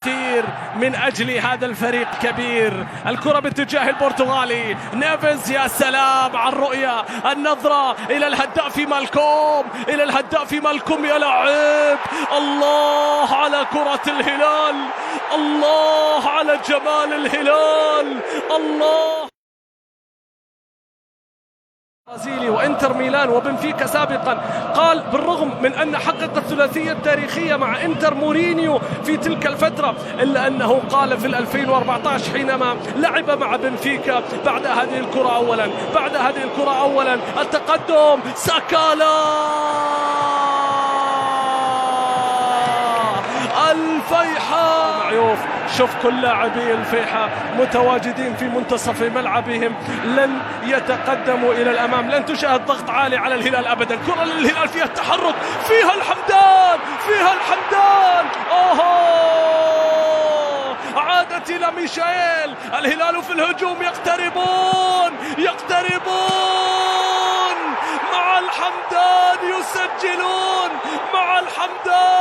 كثير من أجل هذا الفريق كبير. الكرة باتجاه البرتغالي، نيفيز، يا سلام على الرؤية، النظرة إلى الهداف مالكوم، إلى الهداف مالكوم، يا لعيب، الله على كرة الهلال، الله على جمال الهلال، الله. برازيلي وإنتر ميلان وبنفيكا سابقا قال بالرغم من أن حقق الثلاثية التاريخية مع إنتر مورينيو في تلك الفترة، إلا أنه قال في 2014 حينما لعب مع بنفيكا بعد هذه الكرة أولا التقدم، ساكالا الفيحاء معيوف. شوف كل لاعبي الفيحاء متواجدين في منتصف ملعبهم، لن يتقدموا إلى الأمام، لن تشاهد ضغط عالي على الهلال أبدا. كرة للهلال فيها التحرك، فيها الحمدان، عادت إلى ميشائيل. الهلال في الهجوم، يقتربون مع الحمدان، يسجلون مع الحمدان.